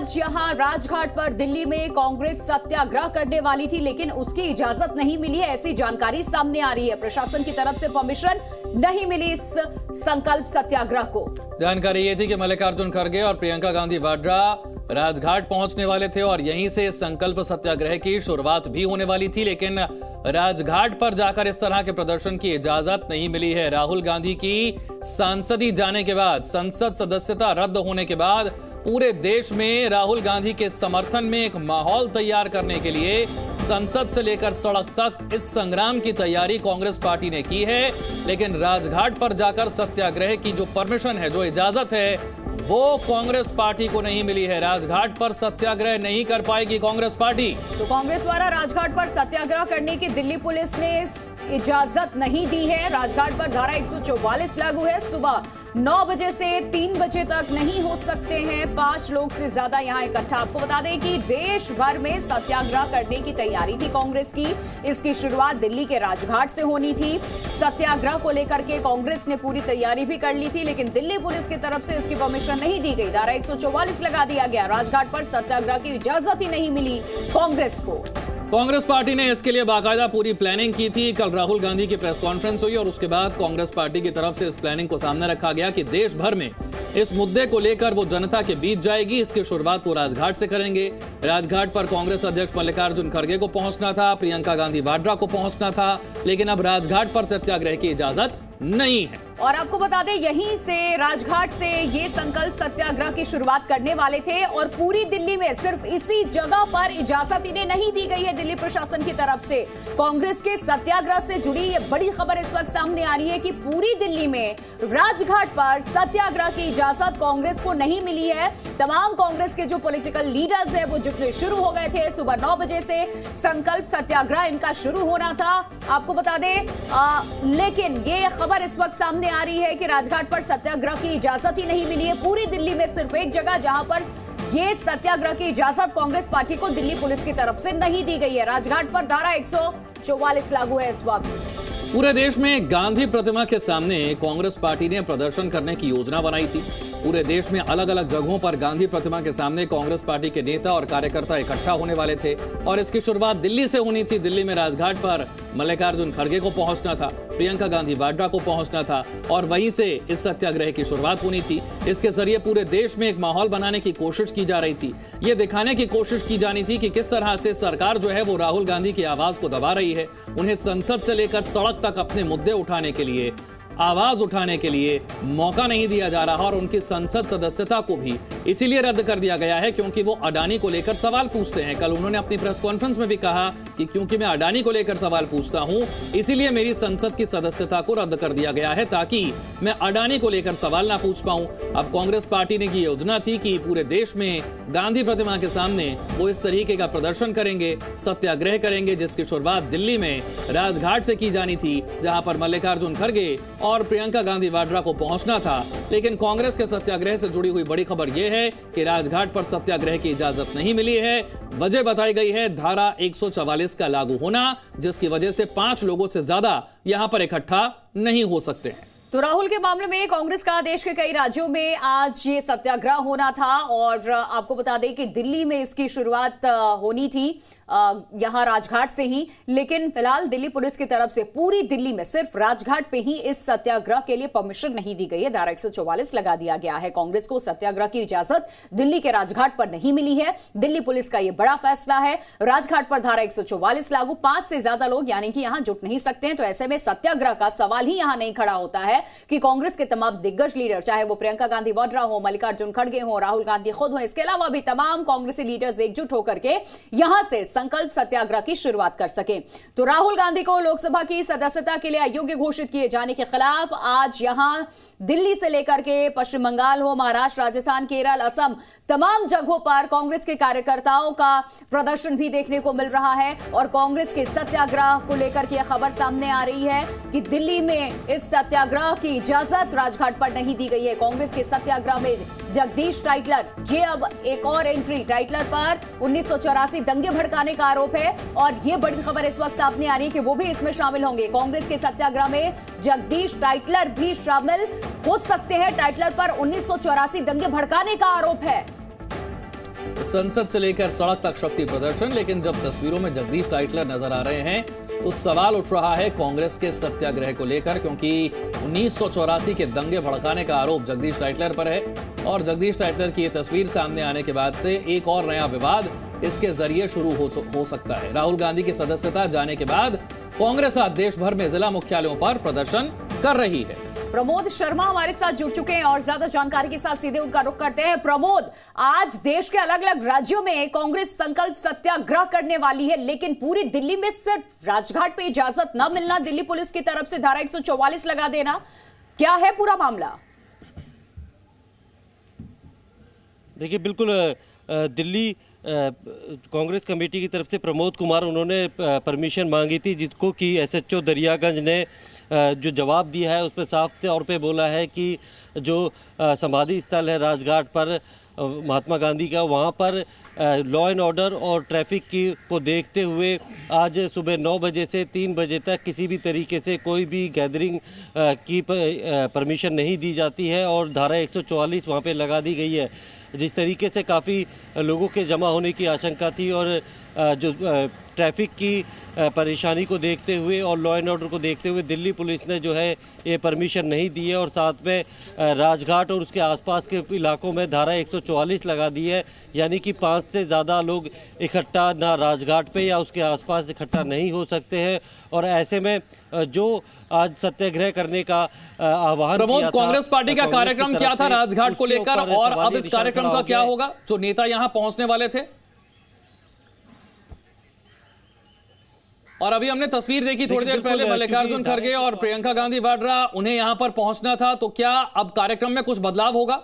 आज यहां राजघाट पर दिल्ली में कांग्रेस सत्याग्रह करने वाली थी, लेकिन उसकी इजाजत नहीं मिली है, ऐसी जानकारी सामने आ रही है। प्रशासन की तरफ से परमिशन नहीं मिली इस संकल्प सत्याग्रह को। जानकारी ये थी कि मल्लिकार्जुन खड़गे और प्रियंका गांधी वाड्रा राजघाट पहुंचने वाले थे और यहीं से संकल्प सत्याग्रह की शुरुआत भी होने वाली थी, लेकिन राजघाट पर जाकर इस तरह के प्रदर्शन की इजाजत नहीं मिली है। राहुल गांधी की सांसदी जाने के बाद, संसद सदस्यता रद्द होने के बाद पूरे देश में राहुल गांधी के समर्थन में एक माहौल तैयार करने के लिए संसद से लेकर सड़क तक इस संग्राम की तैयारी कांग्रेस पार्टी ने की है, लेकिन राजघाट पर जाकर सत्याग्रह की जो परमिशन है, जो इजाजत है, वो कांग्रेस पार्टी को नहीं मिली है। राजघाट पर सत्याग्रह नहीं कर पाएगी कांग्रेस पार्टी। तो कांग्रेस द्वारा राजघाट पर सत्याग्रह करने की दिल्ली पुलिस ने इजाजत नहीं दी है। राजघाट पर धारा 144 लागू है। सुबह 9 बजे से 3 बजे तक नहीं हो सकते हैं 5 लोग से ज्यादा यहां इकट्ठा। आपको बता दें कि देश भर में सत्याग्रह करने की तैयारी थी कांग्रेस की। इसकी शुरुआत दिल्ली के राजघाट से होनी थी। सत्याग्रह को लेकर के कांग्रेस ने पूरी तैयारी भी कर ली थी, लेकिन दिल्ली पुलिस की तरफ से इसकी परमिशन नहीं दी गई। धारा 144 लगा दिया गया। राजघाट पर सत्याग्रह की इजाजत ही नहीं मिली कांग्रेस को। कांग्रेस पार्टी ने इसके लिए बाकायदा पूरी प्लानिंग की थी। कल राहुल गांधी की प्रेस कॉन्फ्रेंस हुई और उसके बाद कांग्रेस पार्टी की तरफ से इस प्लानिंग को सामने रखा गया कि देश भर में इस मुद्दे को लेकर वो जनता के बीच जाएगी। इसकी शुरुआत वो राजघाट से करेंगे। राजघाट पर कांग्रेस अध्यक्ष मल्लिकार्जुन खड़गे को पहुंचना था, प्रियंका गांधी वाड्रा को पहुंचना था, लेकिन अब राजघाट पर सत्याग्रह की इजाजत नहीं है। और आपको बता दें, यहीं से राजघाट से ये संकल्प सत्याग्रह की शुरुआत करने वाले थे और पूरी दिल्ली में सिर्फ इसी जगह पर इजाजत इन्हें नहीं दी गई है दिल्ली प्रशासन की तरफ से। कांग्रेस के सत्याग्रह से जुड़ी ये बड़ी खबर इस वक्त सामने आ रही है कि पूरी दिल्ली में राजघाट पर सत्याग्रह की इजाजत कांग्रेस को नहीं मिली है। तमाम कांग्रेस के जो पॉलिटिकल लीडर्स हैं वो जुटने शुरू हो गए थे। सुबह 9 बजे से संकल्प सत्याग्रह इनका शुरू होना था, आपको बता दें, लेकिन ये खबर इस वक्त सामने आ रही है कि राजघाट पर सत्याग्रह की इजाजत ही नहीं मिली है। पूरी दिल्ली में सिर्फ एक जगह जहां पर ये सत्याग्रह की इजाजत कांग्रेस पार्टी को दिल्ली पुलिस की तरफ से नहीं दी गई है। राजघाट पर धारा 144 लागू है इस वक्त। पूरे देश में गांधी प्रतिमा के सामने कांग्रेस पार्टी ने प्रदर्शन करने की योजना बनाई थी। पूरे देश में अलग अलग जगहों पर गांधी प्रतिमा के सामने कांग्रेस पार्टी के नेता और कार्यकर्ता इकट्ठा होने वाले थे और इसकी शुरुआत दिल्ली से होनी थी। दिल्ली में राजघाट पर मल्लिकार्जुन खड़गे को पहुंचना था, प्रियंका गांधी वाड्रा को पहुंचना था और वहीं से इस सत्याग्रह की शुरुआत होनी थी। इसके जरिए पूरे देश में एक माहौल बनाने की कोशिश की जा रही थी। ये दिखाने की कोशिश की जानी थी कि किस तरह से सरकार जो है वो राहुल गांधी की आवाज को दबा रही है। उन्हें संसद से लेकर सड़क तक अपने मुद्दे उठाने के लिए, आवाज उठाने के लिए मौका नहीं दिया जा रहा और उनकी संसद सदस्यता को भी इसीलिए रद्द कर दिया गया है क्योंकि वो अडानी को लेकर सवाल पूछते हैं। कल उन्होंने अपनी प्रेस कॉन्फ्रेंस में भी कहा कि क्योंकि मैं अडानी को लेकर सवाल पूछता हूं, इसीलिए मेरी संसद की सदस्यता को रद्द कर दिया गया है ताकि मैं अडानी को लेकर सवाल ना पूछ पाऊं। अब कांग्रेस पार्टी ने की योजना थी कि पूरे देश में गांधी प्रतिमा के सामने वो इस तरीके का प्रदर्शन करेंगे, सत्याग्रह करेंगे, जिसकी शुरुआत दिल्ली में राजघाट से की जानी थी, जहां पर मल्लिकार्जुन खड़गे और प्रियंका गांधी वाड्रा को पहुंचना था। लेकिन कांग्रेस के सत्याग्रह से जुड़ी हुई बड़ी खबर यह है कि राजघाट पर सत्याग्रह की इजाजत नहीं मिली है। वजह बताई गई है धारा 144 का लागू होना, जिसकी वजह से 5 लोगों से ज्यादा यहां पर इकट्ठा नहीं हो सकते हैं। तो राहुल के मामले में कांग्रेस का देश के कई राज्यों में आज ये सत्याग्रह होना था और आपको बता दें कि दिल्ली में इसकी शुरुआत होनी थी यहां राजघाट से ही, लेकिन फिलहाल दिल्ली पुलिस की तरफ से पूरी दिल्ली में सिर्फ राजघाट पे ही इस सत्याग्रह के लिए परमिशन नहीं दी गई है। धारा 144 लगा दिया गया है। कांग्रेस को सत्याग्रह की इजाजत दिल्ली के राजघाट पर नहीं मिली है। दिल्ली पुलिस का यह बड़ा फैसला है। राजघाट पर धारा 144 लागू, 5 से ज्यादा लोग यानी कि यहां जुट नहीं सकते हैं। तो ऐसे में सत्याग्रह का सवाल ही यहां नहीं खड़ा होता है कि कांग्रेस के तमाम दिग्गज लीडर, चाहे वो प्रियंका गांधी वाड्रा हो, मल्लिकार्जुन खड़गे हो, राहुल गांधी खुद हो, इसके अलावा भी तमाम कांग्रेसी लीडर्स एकजुट होकर के यहां से संकल्प सत्याग्रह की शुरुआत कर सके। तो राहुल गांधी को लोकसभा की सदस्यता के लिए अयोग्य घोषित किए जाने के खिलाफ आज यहां दिल्ली से लेकर के पश्चिम बंगाल हो, महाराष्ट्र, राजस्थान, केरल, असम, तमाम जगहों पर कांग्रेस के कार्यकर्ताओं का प्रदर्शन भी देखने को मिल रहा है और कांग्रेस के सत्याग्रह को लेकर के खबर सामने आ रही है कि दिल्ली में इस सत्याग्रह की इजाजत राजघाट पर नहीं दी गई है। कांग्रेस के सत्याग्रह में जगदीश टाइटलर, ये अब एक और एंट्री, टाइटलर पर 1984 दंगे भड़काने का आरोप है और ये बड़ी खबर इस वक्त सामने आ रही है कि वो भी इसमें शामिल होंगे। कांग्रेस के सत्याग्रह में जगदीश टाइटलर भी शामिल हो सकते हैं। टाइटलर पर 1984 दंगे भड़काने का आरोप है। संसद से लेकर सड़क तक शक्ति प्रदर्शन, लेकिन जब तस्वीरों में जगदीश टाइटलर नजर आ रहे हैं तो सवाल उठ रहा है कांग्रेस के सत्याग्रह को लेकर, क्योंकि 1984 के दंगे भड़काने का आरोप जगदीश टाइटलर पर है और जगदीश टाइटलर की ये तस्वीर सामने आने के बाद से एक और नया विवाद इसके जरिए शुरू हो सकता है। राहुल गांधी की सदस्यता जाने के बाद कांग्रेस आज देश भर में जिला मुख्यालयों पर प्रदर्शन कर रही है। प्रमोद शर्मा हमारे साथ जुड़ चुके हैं और ज्यादा जानकारी के साथ सीधे उनका रुख करते हैं। प्रमोद, आज देश के अलग अलग राज्यों में कांग्रेस संकल्प सत्याग्रह करने वाली है, लेकिन पूरी दिल्ली में सिर्फ राजघाट पे इजाजत न मिलना, दिल्ली पुलिस की तरफ से धारा 144 लगा देना, क्या है पूरा मामला? देखिए, बिल्कुल दिल्ली कांग्रेस कमेटी की तरफ से प्रमोद कुमार उन्होंने परमिशन मांगी थी, जिसको कि एसएचओ दरियागंज ने जो जवाब दिया है उसमें साफ तौर पे बोला है कि जो समाधि स्थल है राजघाट पर महात्मा गांधी का, वहाँ पर लॉ एंड ऑर्डर और ट्रैफिक को देखते हुए आज सुबह 9 बजे से 3 बजे तक किसी भी तरीके से कोई भी गैदरिंग की परमिशन नहीं दी जाती है और धारा 144 वहाँ पे लगा दी गई है। जिस तरीके से काफ़ी लोगों के जमा होने की आशंका थी और जो ट्रैफिक की परेशानी को देखते हुए और लॉ एंड ऑर्डर को देखते हुए दिल्ली पुलिस ने जो है ये परमिशन नहीं दी है और साथ में राजघाट और उसके आसपास के इलाकों में धारा 144 लगा दी है, यानी कि 5 से ज़्यादा लोग इकट्ठा ना राजघाट पे या उसके आसपास इकट्ठा नहीं हो सकते हैं। और ऐसे में जो आज सत्याग्रह करने का आह्वान प्रमोद, किया था, कांग्रेस पार्टी का कार्यक्रम क्या था राजघाट को लेकर और अब इस कार्यक्रम का क्या होगा? जो नेता यहां पहुंचने वाले थे और अभी हमने तस्वीर देखी थोड़ी देर पहले, मल्लिकार्जुन खड़गे और प्रियंका गांधी वाड्रा, उन्हें यहां पर पहुंचना था, तो क्या अब कार्यक्रम में कुछ बदलाव होगा?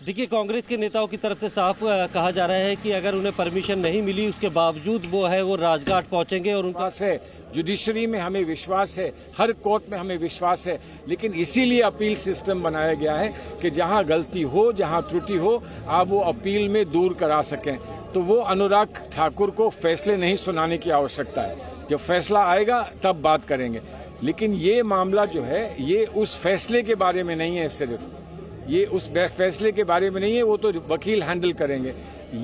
देखिए, कांग्रेस के नेताओं की तरफ से साफ कहा जा रहा है कि अगर उन्हें परमिशन नहीं मिली उसके बावजूद वो राजघाट पहुंचेंगे और उनका है जुडिशरी में हमें विश्वास है, हर कोर्ट में हमें विश्वास है, लेकिन इसीलिए अपील सिस्टम बनाया गया है कि जहां गलती हो, जहां त्रुटि हो, आप वो अपील में दूर करा सकें। तो वो अनुराग ठाकुर को फैसले नहीं सुनाने की आवश्यकता है, जब फैसला आएगा तब बात करेंगे। लेकिन ये मामला जो है ये उस फैसले के बारे में नहीं है, सिर्फ ये उस फैसले के बारे में नहीं है, वो तो वकील हैंडल करेंगे।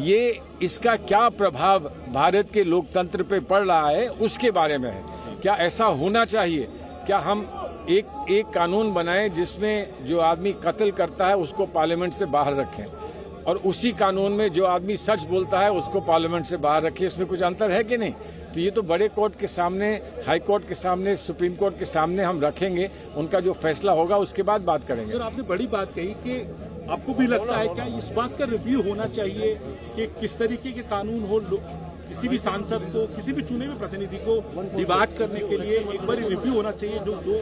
ये इसका क्या प्रभाव भारत के लोकतंत्र पे पड़ रहा है उसके बारे में है। क्या ऐसा होना चाहिए? क्या हम एक कानून बनाएं जिसमें जो आदमी कत्ल करता है उसको पार्लियामेंट से बाहर रखें और उसी कानून में जो आदमी सच बोलता है उसको पार्लियामेंट से बाहर रखें? इसमें कुछ अंतर है कि नहीं? तो ये तो बड़े कोर्ट के सामने, हाई कोर्ट के सामने, सुप्रीम कोर्ट के सामने हम रखेंगे, उनका जो फैसला होगा उसके बाद बात करेंगे। सर, आपने बड़ी बात कही कि आपको भी लगता है क्या इस बात का रिव्यू होना चाहिए कि किस तरीके के कानून हो, किसी भी सांसद को, किसी भी चुने हुए प्रतिनिधि को डिबेट करने के लिए एक बार रिव्यू होना चाहिए? जो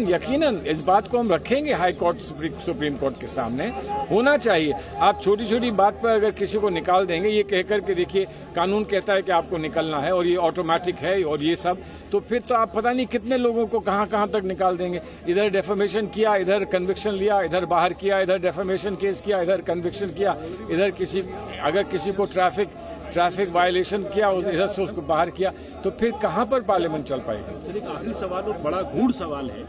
यकीनन इस बात को हम रखेंगे हाई कोर्ट, सुप्रीम कोर्ट के सामने होना चाहिए। आप छोटी छोटी बात पर अगर किसी को निकाल देंगे ये कहकर के देखिए कानून कहता है कि आपको निकलना है और ये ऑटोमेटिक है और ये सब, तो फिर तो आप पता नहीं कितने लोगों को कहां तक निकाल देंगे। इधर डेफेमेशन किया, इधर कन्विक्शन लिया, इधर बाहर किया, इधर डेफेमेशन केस किया, इधर कन्विक्शन किया, इधर अगर किसी को ट्रैफिक वायलेशन किया इधर से उसको बाहर किया, तो फिर कहां पर पार्लियामेंट चल पाएगी? सर, एक आखिरी सवाल और बड़ा गूढ़ सवाल है।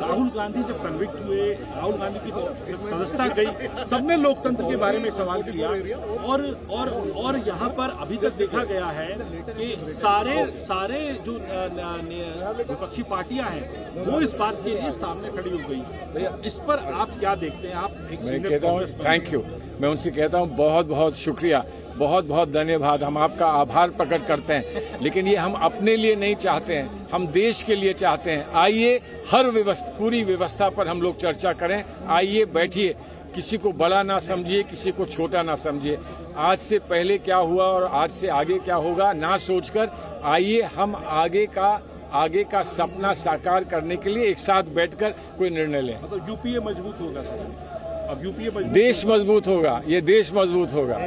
राहुल गांधी जब कन्विक्ट हुए, राहुल गांधी की सदस्यता गई, सबने लोकतंत्र के बारे में सवाल किया और यहाँ पर अभी तक देखा गया है कि सारे जो विपक्षी पार्टियां हैं वो इस बात के लिए सामने खड़ी हो गई। इस पर आप क्या देखते हैं? आप मैं कहता हूँ थैंक यू, मैं उनसे कहता हूँ बहुत बहुत शुक्रिया, बहुत बहुत धन्यवाद, हम आपका आभार प्रकट करते हैं। लेकिन ये हम अपने लिए नहीं चाहते हैं, हम देश के लिए चाहते हैं। आइए हर पूरी व्यवस्था पर हम लोग चर्चा करें, आइए बैठिए, किसी को बड़ा ना समझिए, किसी को छोटा ना समझिए। आज से पहले क्या हुआ और आज से आगे क्या होगा ना सोचकर आइए हम आगे का सपना साकार करने के लिए एक साथ बैठकर कोई निर्णय लें। मतलब यूपीए मजबूत होगा सर, अब यूपीए देश मजबूत होगा, ये देश मजबूत होगा।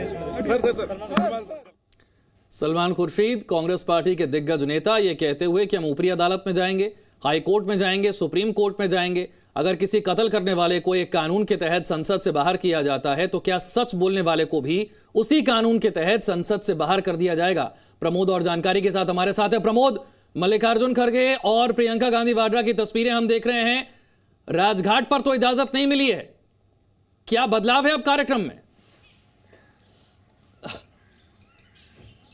सलमान खुर्शीद, कांग्रेस पार्टी के दिग्गज नेता, ये कहते हुए कि हम ऊपरी अदालत में जाएंगे, हाई कोर्ट में जाएंगे, सुप्रीम कोर्ट में जाएंगे, अगर किसी कत्ल करने वाले को एक कानून के तहत संसद से बाहर किया जाता है तो क्या सच बोलने वाले को भी उसी कानून के तहत संसद से बाहर कर दिया जाएगा? प्रमोद और जानकारी के साथ हमारे साथ है प्रमोद। मल्लिकार्जुन खड़गे और प्रियंका गांधी वाड्रा की तस्वीरें हम देख रहे हैं। राजघाट पर तो इजाजत नहीं मिली है, क्या बदलाव है अब कार्यक्रम में?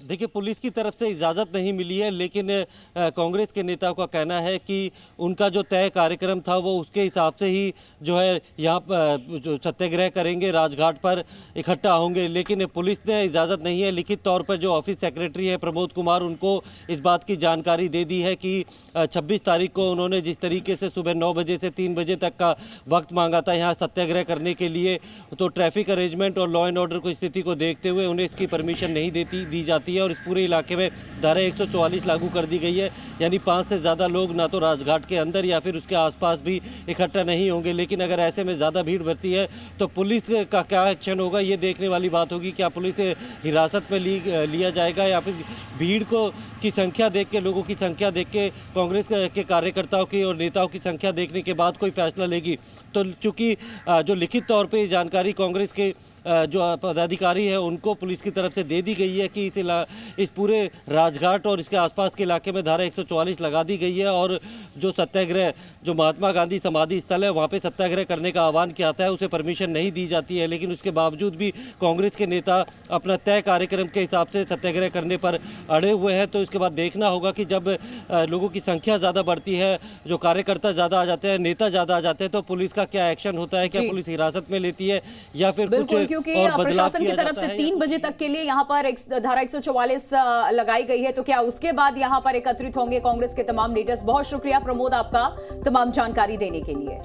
देखिए, पुलिस की तरफ से इजाज़त नहीं मिली है, लेकिन कांग्रेस के नेताओं का कहना है कि उनका जो तय कार्यक्रम था वो उसके हिसाब से ही जो है यहाँ पर सत्याग्रह करेंगे, राजघाट पर इकट्ठा होंगे। लेकिन पुलिस ने इजाज़त नहीं है। लिखित तौर पर जो ऑफिस सेक्रेटरी है प्रमोद कुमार, उनको इस बात की जानकारी दे दी है कि 26 तारीख को उन्होंने जिस तरीके से सुबह 9 बजे से 3 बजे तक का वक्त मांगा था यहाँ सत्याग्रह करने के लिए, तो ट्रैफिक अरेंजमेंट और लॉ एंड ऑर्डर की स्थिति को देखते हुए उन्हें इसकी परमिशन नहीं दी जाती है और इस पूरे इलाके में धारा 144 लागू कर दी गई है। यानी 5 से ज़्यादा लोग ना तो राजघाट के अंदर या फिर उसके आसपास भी इकट्ठा नहीं होंगे। लेकिन अगर ऐसे में ज़्यादा भीड़ बढ़ती है तो पुलिस का क्या एक्शन होगा, ये देखने वाली बात होगी। क्या पुलिस हिरासत में लिया जाएगा या फिर भीड़ की संख्या देख के, लोगों की संख्या देख के, कांग्रेस के कार्यकर्ताओं की और नेताओं की संख्या देखने के बाद कोई फैसला लेगी। तो चूँकि जो लिखित तौर पर जानकारी कांग्रेस के जो पदाधिकारी है उनको पुलिस की तरफ से दे दी गई है कि इस पूरे राजघाट और इसके आसपास के इलाके में धारा 144 लगा दी गई है और जो सत्याग्रह, जो महात्मा गांधी समाधि स्थल है वहाँ पे सत्याग्रह करने का आह्वान किया था, उसे परमिशन नहीं दी जाती है। लेकिन उसके बावजूद भी कांग्रेस के नेता अपना तय कार्यक्रम के हिसाब से सत्याग्रह करने पर अड़े हुए हैं। तो इसके बाद देखना होगा कि जब लोगों की संख्या ज़्यादा बढ़ती है, जो कार्यकर्ता ज़्यादा आ जाते हैं, नेता ज़्यादा आ जाते हैं, तो पुलिस का क्या एक्शन होता है? क्या पुलिस हिरासत में लेती है या फिर कुछ क्योंकि प्रशासन की तरफ से 3 बजे तक के लिए यहाँ पर धारा 144 लगाई गई है, तो क्या उसके बाद यहाँ पर एकत्रित होंगे कांग्रेस के तमाम लीडर्स? बहुत शुक्रिया प्रमोद आपका तमाम जानकारी देने के लिए।